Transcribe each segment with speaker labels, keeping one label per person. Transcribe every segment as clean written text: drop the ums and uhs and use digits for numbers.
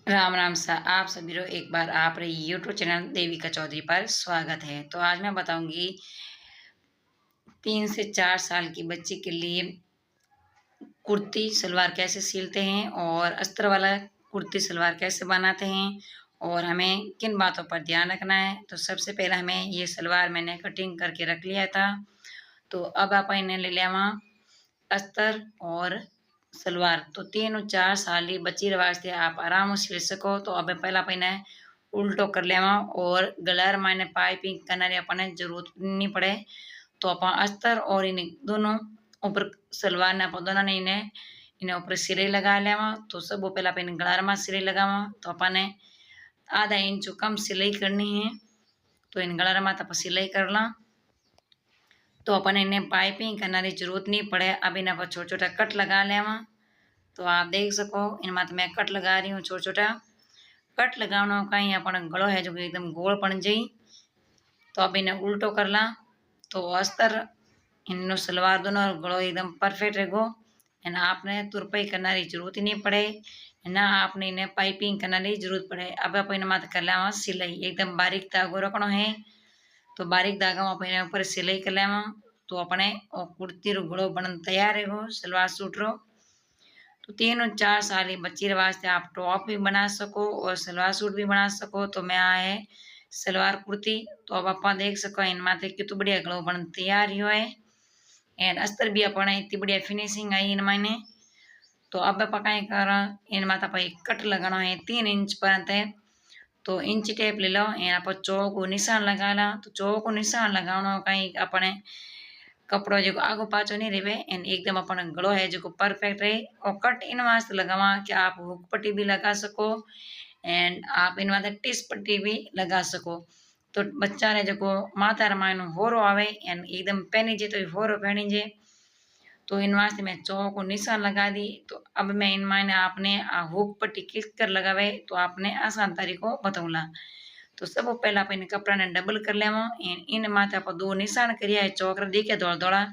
Speaker 1: राम राम सा आप सभी को एक बार आप यूट्यूब चैनल देविका चौधरी पर स्वागत है। तो आज मैं बताऊंगी 3 से 4 साल की बच्ची के लिए कुर्ती सलवार कैसे सिलते हैं और अस्तर वाला कुर्ती सलवार कैसे बनाते हैं और हमें किन बातों पर ध्यान रखना है। तो सबसे पहले हमें ये सलवार मैंने कटिंग करके रख लिया था। तो अब आप इन्हें ले लेवा अस्तर और सलवार। तो 3 और 4 साल की बच्ची वास्ते आप आराम से सिल सको। तो अब पहला अपने उल्टो कर लेवा और गलार माने पाइपिंग करने अपने जरूरत नहीं पड़े। तो आप अस्तर और इन दोनों ऊपर सलवार ने आप दोनों ने इन्हें ऊपर सिलाई लगा लेवा। तो सब पहला अपन गलार में सिलाई लगावा। तो अपने आधा इंच कम सिलाई करनी है। तो इन गलार में आप सिलाई कर ला। तो अपन इन्हें पाइपिंग करने की जरूरत नहीं पड़े। अब इन्हें पर छोटा छोटा कट लगा लेवा। तो आप देख सको इनमें तो मैं कट लगा रही हूँ छोटा छोटा। कट लगाना कहीं अपन गलो है जो एकदम गोल बन जाई। तो अब इन्हें उल्टो कर ला। तो अस्तर इन सलवार दोनों गलो एकदम परफेक्ट रहेगो। एना आपने तुरपाई करने की जरूरत ही नहीं पड़े ना आपने इन्हें पाइपिंग करने की जरूरत पड़े। अब आप इन माथे कर लेवा सिलाई एकदम बारीक धागो रखना है। तो बारीक धागा में अपने ऊपर सिलाई कर लेवा। तो अपने कुर्ती रो गलो बन तैयार है सलवार सूट रो। तो 3 और 4 साल की बच्ची वास्ते आप टॉप भी बना सको और सलवार सूट भी बना सको। तो मैं आ है सलवार कुर्ती। तो अब आप देख सको इन माथे कितु बढ़िया गलो बन तैयार ही है। एंड अस्तर भी अपने इतनी बढ़िया फिनिशिंग आई इन मायने। तो अब आप कहीं कर इन माथा पर एक कट लगाना है 3 इंच पर। तो इंच टेप ले लो एना पर चौक को निशान लगा ला। तो चौक को निशान लगाना कहीं अपने कपड़ो जो आगो पाछो नहीं रहे एन एकदम अपन गलो है जो परफेक्ट रहे। और कट इन वास्ते लगावा कि आप हुक पट्टी भी लगा सको एंड आप इन वास्ते टिस पट्टी भी लगा सको। तो बच्चा ने जो माथा रमायनो होरो आवे एन एकदम पहनी जे तो होरो पहनी जे। तो इन वास्ते मैं चौक को निशान लगा दी। तो अब मैं इन मायने आपने हुक पट्टी किस कर लगावे तो आपने आसान तरीको बताऊला। तो सब पहला अपन कपड़ा ने डबल कर लेवा। इन माथा पर 2 निशान करिया है चौक देखे धोड़ा धोड़ा।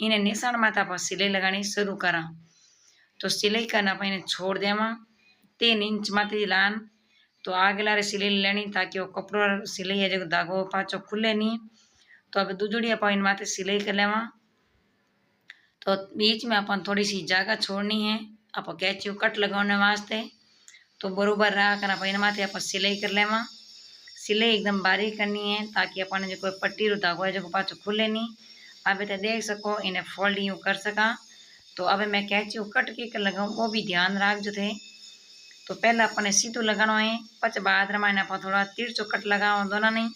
Speaker 1: इन निशान माथा पर सिलाई लगानी शुरू करा। तो सिलाई करना अपन छोड़ देवा 3 इंच माथी लान। तो आगे रे सिलाई लेनी ताकि वो कपड़ो सिलाई है जो धागो पाछो खुले नहीं। तो अब दूजड़ी अपन इन माथे सिलाई कर लेवा। तो बीच में अपन थोड़ी सी जगह छोड़नी है आप कैची कट लगाने वास्ते। तो बरोबर रहा कर अपन इन माथे आप सिलाई कर लेवा। सिलाई एकदम बारीक करनी है ताकि अपन जो पट्टी रो धागो है जो पाछो खुले नहीं। अब तो देख सको इन्हें फोल्ड यूँ कर सका। तो अब मैं कैची कट के लगाऊँ वो भी ध्यान रख जो थे। तो पहले अपने सीधो लगाना है पच बाद रमायने आप थोड़ा तिरछो कट लगाओ दोनों नहीं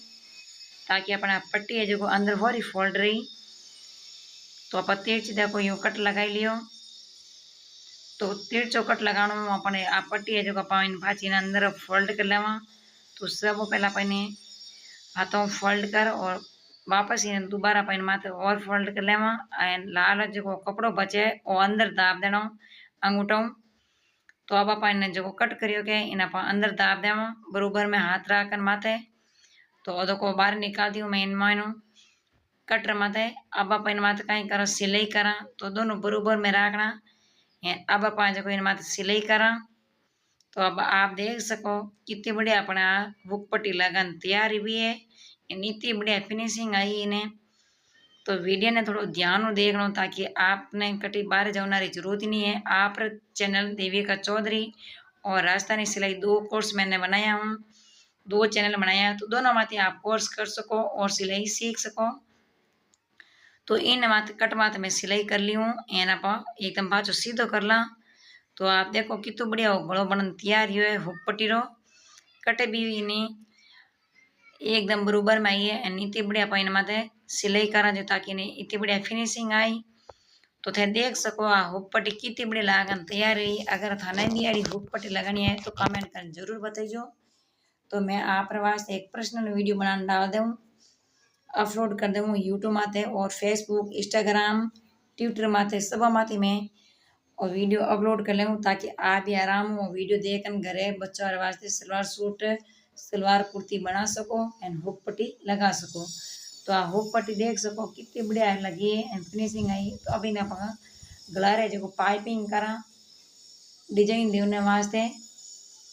Speaker 1: ताकि अपना पट्टी है जो अंदर हो रही फोल्ड रही। तो आप तिरछी देखो यूँ कट लगाई लियो। तो तिरछो कट लगाना अपने आ पट्टी है जो अपन पाची अंदर फोल्ड कर लेवा। तो सब पहला अपने हाथों फोल्ड कर और वापस इन्हें दोबारा अपन माथे और फोल्ड कर लेवा। एंड लाल जो कपड़ो बचे वो अंदर दाब देना अंगूठों। तो अब अपन जो कट करियो के इन आप अंदर दाब देवा बरोबर में हाथ रख कर माथे। तो अदो को बाहर निकाल दी मैं इन मायनो कटर माथे। अब आप इन माथे कहीं करा सिलाई करा तो दोनों बरोबर में रखना। अब अपन जो इन माथे सिलाई करा। तो अब आप देख सको कितनी बढ़िया अपना हुक पट्टी लगान तैयार भी है। इतनी बढ़िया फिनिशिंग आई इन्हें। तो वीडियो ने थोड़ा ध्यान देखना ताकि आपने कटी बाहर जाने की जरूरत ही नहीं है। आप चैनल देविका चौधरी और राजस्थानी सिलाई 2 कोर्स मैंने बनाया हूँ। 2 चैनल बनाया तो दोनों माथे आप कोर्स कर सको और सिलाई सीख सको। तो इन माथे कट माथे मैं सिलाई कर ली हूँ एना पर एकदम पाछो सीधो कर ला। तो आप देखो कितना बढ़िया गलो बन तैयार है हुक पट्टी रो। कटे भी नहीं एकदम बरोबर में आई है एंड इतनी बढ़िया पाइन माथे सिलाई करा जो ताकि इतनी बढ़िया फिनिशिंग आई। तो थे देख सको आ हुक पट्टी कितनी बढ़िया लागन तैयार रही। अगर थाने भी आड़ी हुक पट्टी लगानी है तो कमेंट कर जरूर बताइयो। तो मैं आप वास्ते एक पर्सनल वीडियो बनाने डाल दूँ अपलोड कर दूँ यूट्यूब माथे और फेसबुक इंस्टाग्राम ट्विटर माथे सब माथे में और वीडियो अपलोड कर लूँ ताकि आप भी आराम हो वीडियो देखकर घरे बच्चों वास्ते सलवार सूट सलवार कुर्ती बना सको एंड हुक पट्टी लगा सको। तो आ हुक पट्टी देख सको कितनी बढ़िया लगी है एंड फिनिशिंग आई। तो अभी ना गलारे जो पाइपिंग करा डिजाइन देने वास्ते।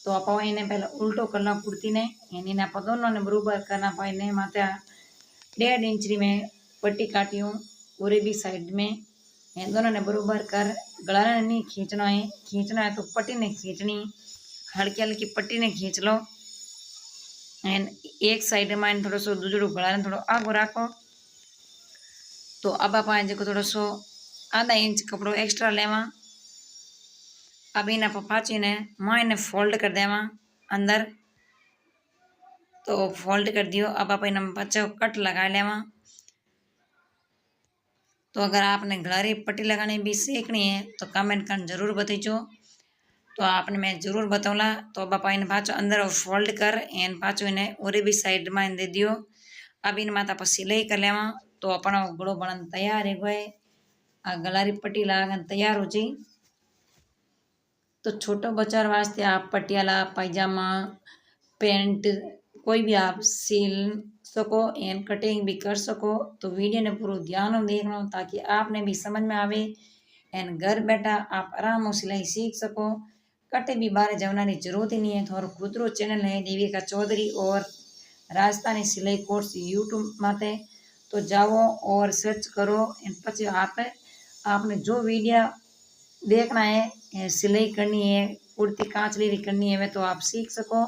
Speaker 1: तो आप इन्हें पहले उल्टो करना कुर्ती ने इन आप दोनों ने बराबर करना पाए माते 1.5 इंच री में पट्टी काटी हूँ पूरे भी साइड में इन दोनों ने बराबर कर गला ने नहीं खींचना है तो पट्टी ने खींचनी हल्की हल्की पट्टी ने खींच लो एंड एक साइड में थोड़ा सो दूजड़ू गला ने थोड़ा आगो राखो। तो अब आप जो थोड़ा सो आधा इंच कपड़ो एक्स्ट्रा लेवा अब इन आप पाची ने माँ फोल्ड कर देवा अंदर। तो फोल्ड कर दियो अब आप इन पाचो कट लगा लेवा। तो अगर आपने गलारी पट्टी लगानी भी सीखनी है तो कमेंट कर जरूर बताइजो। तो आपने मैं जरूर बताऊला। तो अब आप इन पाचो अंदर फोल्ड कर एन पाचो इन्हें और भी साइड में दे दियो। अब इन माता पर सिलाई कर लेवा। तो अपना गलो बनन तैयार है गए आ गलारी पट्टी लागन तैयार हो जाए। तो छोटो बच्चा वास्ते आप पटियाला पायजामा पेंट कोई भी आप सिल सको एंड कटिंग भी कर सको। तो वीडियो ने पूरा ध्यान देखना ताकि आपने भी समझ में आवे एंड घर बैठा आप आराम से सिलाई सीख सको। कटे भी बाहर जाने की जरूरत ही नहीं है। थोड़ा खुदरो चैनल है देविका चौधरी और राजस्थानी सिलाई कोर्स यूट्यूब माते। तो जाओ और सर्च करो एंड पछी आपने जो वीडियो देखना है सिलाई करनी है कुर्ती कांचली करनी है वे तो आप सीख सको।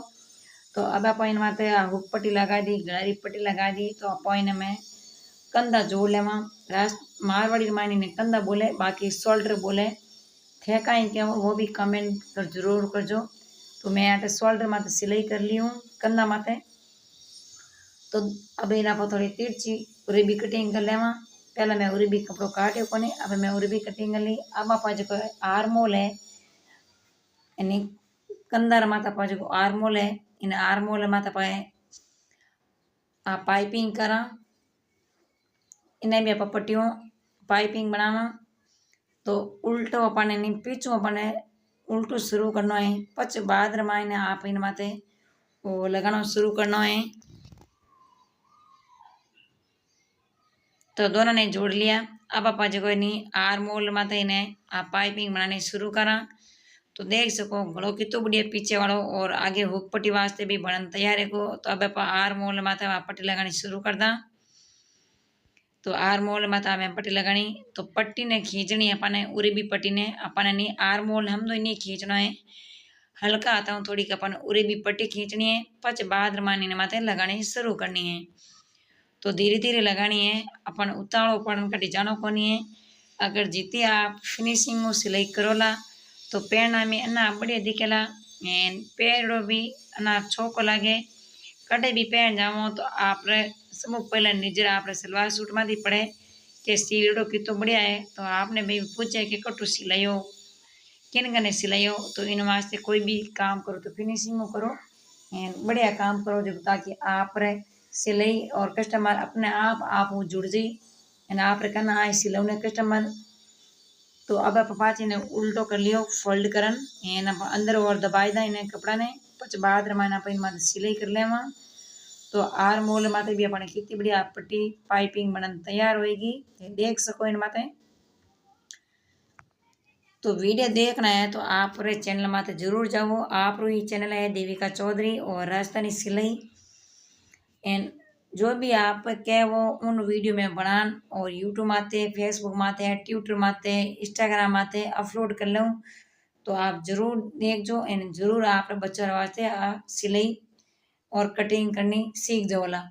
Speaker 1: तो अब आप इन माते हुक पट्टी लगा दी गलारी पट्टी लगा दी। तो आप इन में कंधा जोड़ लेवा मारवाड़ी मानी ने कंधा बोले बाकी शोल्डर बोले थे कहीं क्या वो भी कमेंट कर जरूर करजो। तो मैं आटे शोल्डर माते सिलाई कर ली हूँ कंधा माते। तो अब इना पर थोड़ी तिरछी उरी भी कटिंग कर लेवा। पहले मैं उरी भी कपड़ो काटियो कोनी अब मैं उरी भी कटिंग कर ली। अब आप जो आर्मोल है यानी कंधार माता पर जो आर्मोल है इन आर्मोल माता पाए आ पाइपिंग करा इन्हें भी आप पट्टियों पाइपिंग बनावा। तो उल्टो अपने नहीं पीछू अपने उल्टू शुरू करना है पछ बाद रमाइने आप इन माते वो लगाना शुरू करना है। तो दोनों ने जोड़ लिया। अब आप जो नहीं आर्मोल माते इन्हें आप पाइपिंग बनानी शुरू करा। तो देख सको गलो कितो बढ़िया पीछे वालों और आगे हुक पट्टी वास्ते भी बनन तैयार है को। तो अब आप आर्मोल माते पट्टी लगानी शुरू कर दा। तो आर्मोल माता में पट्टी लगानी तो पट्टी ने खींचनी अपने उरी भी पट्टी ने अपने नहीं आर्मोल हम तो नहीं खींचना है हल्का आता हूँ थोड़ी अपन उरी भी पट्टी खींचनी है पच बाद रमानी ने माते लगानी शुरू करनी है। तो धीरे धीरे लगानी है अपन उतावड़ो पड़न कटी जानो कोनी है। अगर जीती आप फिनिशिंग सिलाई करोला तो पैरना में अना बढ़िया दिखेला एंड पैरो भी अना छोको लागे कटे भी पहन जाओ। तो आप सब पहले निजर आप सलवार सूट में थी पड़े कि सीलड़ो कितो बढ़िया है। तो आपने भी पूछे कि कटू सिलाइयो किन कने सिलाइयो। तो इन वास्ते कोई भी काम करो तो फिनिशिंग करो एंड बढ़िया काम करो जो ताकि आप सिलाई और कस्टमर अपने आप जुड़ जाए एंड आप कहना आए सिलौने कस्टमर। तो अब आप पाची ने उल्टो कर लियो फोल्ड करन एंड अंदर और दबाई दा इन्हें कपड़ा ने पछ बाद रमाना आप इन सिलाई कर लेवा। तो आर्मोल माते भी अपने कितनी बढ़िया पट्टी पाइपिंग बनन तैयार होएगी देख सको इन माते। तो वीडियो देखना है तो आप चैनल माते जरूर जाओ। आप ही चैनल है देविका चौधरी और राजस्थानी सिलाई एंड जो भी आप क्या वो उन वीडियो में बनान और यूट्यूब माते फेसबुक माते ट्विटर माते इंस्टाग्राम माते अपलोड कर लूँ। तो आप जरूर देखो एंड जरूर आप बच्चों वास्ते सिलाई और कटिंग करनी सीख जाओला।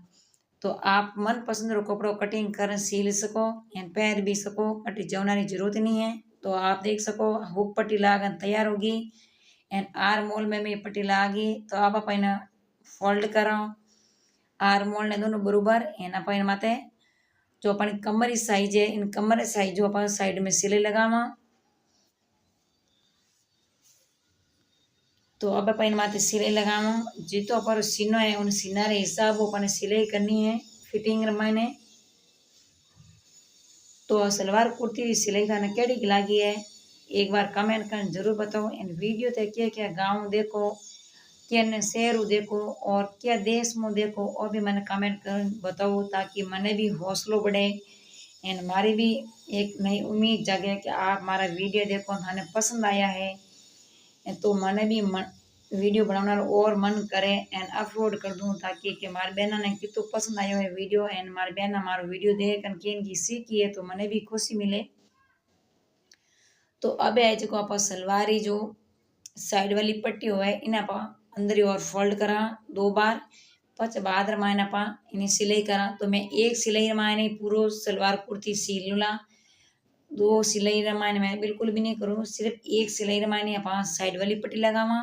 Speaker 1: तो आप मन पसंद रो कपड़ो कटिंग कर सील सको एंड पैर भी सको कटी जवना की जरूरत नहीं है। तो आप देख सको हुक पट्टी लागन तैयार होगी एंड आर्मोल में भी पट्टी लागी। तो आप अपना फोल्ड करो आर्मोल ने दोनों बरोबर एंड अपन माते जो अपन कमर साइज है इन कमर साइज जो अपन साइड में सिलाई लगावा। तो अब अपन माते सिलाई लगावा जितो पर सीनो है उन सीना रे हिसाब अपन सिलाई करनी है फिटिंग रमाने। तो सलवार कुर्ती सिलाई खाने केड़ी की लागी है एक बार कमेंट कर जरूर बताओ इन वीडियो ते क्या क्या गाँव देखो क्या शहर देखो और क्या देश में देखो और भी मैंने कमेंट कर बताओ ताकि मैंने भी हौसलो बढ़े एंड हमारी भी एक नई उम्मीद जागे कि आप हमारा वीडियो देखो थाने पसंद आया है तो मैंने भी वीडियो बनाना और मन करे एंड अपलोड कर दूँ ताकि कि मारी बहना ने कितो पसंद आयो है वीडियो एंड मारी बहना मारो वीडियो देख के इनकी सीखी है तो मने भी खुशी मिले। तो अब है जो आप सलवारी जो साइड वाली पट्टी होवे इन्हें आप अंदर और फोल्ड करा 2 बार पछ बाद रमायन आप इन्हें सिलाई करा। तो मैं एक सिलाई रमायन पूरो सलवार कुर्ती सील लूला। 2 सिलाई रमायन मैं बिल्कुल भी नहीं करूँ, सिर्फ एक सिलाई रमायन आप साइड वाली पट्टी लगावा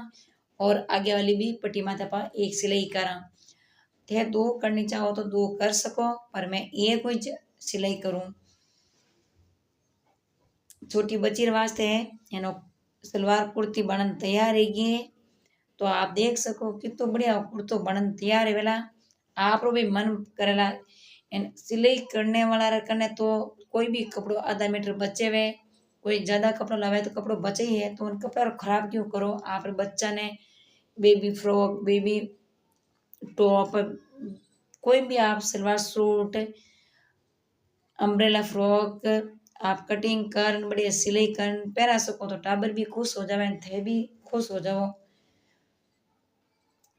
Speaker 1: और आगे वाली भी पट्टी माथे आप एक सिलाई करा। थे 2 करनी चाहो तो 2 कर सको पर मैं एक ही सिलाई करूँ। छोटी बच्ची वास्ते है एनो सलवार कुर्ती बनन तैयार है। तो आप देख सको कितो बढ़िया कुर्तो बनन तैयार है वेला आप भी मन करेला। एन सिलाई करने वाला रे कने तो कोई भी कपड़ो आधा मीटर बचे वे कोई ज्यादा कपड़ा लावे तो कपड़ो बचे ही है तो उन कपड़ा खराब क्यों करो। आप बच्चा ने बेबी फ्रॉक बेबी टॉप कोई भी आप सलवार सूट अम्ब्रेला फ्रॉक आप कटिंग कर बढ़िया सिलाई कर पहरा सको तो टाबर भी खुश हो जावे थे भी खुश हो जाओ।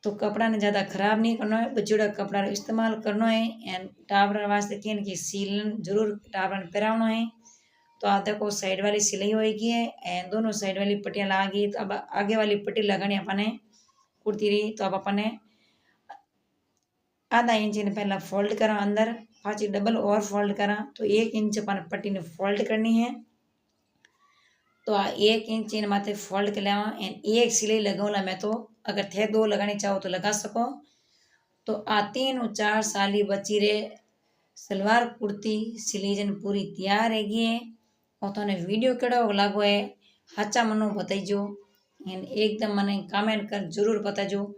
Speaker 1: तो कपड़ा ने ज़्यादा खराब नहीं करना है बचूड़ा कपड़ा इस्तेमाल करना है एंड टाबर वास्ते किन की सीलन जरूर टाबर पहरावना है। तो आ देखो साइड वाली सिलाई होगी है एंड दोनों साइड वाली पट्टियाँ लागी तो अब आगे वाली पट्टी लगानी अपने कुर्ती रही तो अब अपने आधा इंच ने पहला फोल्ड करा अंदर पाची डबल और फोल्ड करा तो 1 इंच अपन पट्टी ने फोल्ड करनी है। तो आ 1 इंच इन माथे फोल्ड कर लेवा एंड एक सिलाई लगाऊला मैं तो अगर थे 2 लगानी चाहो तो लगा सको। तो आ 3 और 4 साली बची रे सलवार कुर्ती सिलीजन पूरी तैयार हैगी है। और तो वीडियो केड़ो लागो है हाचा मनो बताइजो एंड एकदम मने कमेंट कर जरूर बताजो।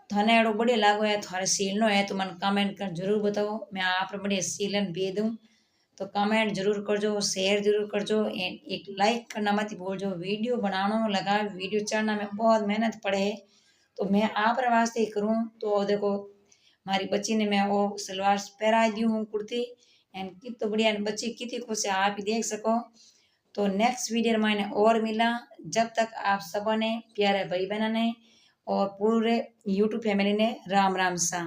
Speaker 1: थाने एड़ो बढ़िया लागो है थारे सीलनो है तो मन कमेंट कर जरूर बताओ मैं आप बढ़िया सीलन भेज दूँ। तो कमेंट जरूर करजो शेयर जरूर करजो एंड एक लाइक करना मत भूलजो। वीडियो बनाना लगा वीडियो चढ़ना में बहुत मेहनत पड़े है तो मैं आप वास्ते ही करूँ। तो देखो हमारी बच्ची ने मैं वो सलवार पहरा दी हूँ कुर्ती एंड कितनी बढ़िया बच्ची कितनी खुश है आप ही देख सको। तो नेक्स्ट वीडियो मैंने और मिला जब तक आप सबों ने प्यारे भाई बहनों ने और पूरे यूट्यूब फैमिली ने राम राम सा।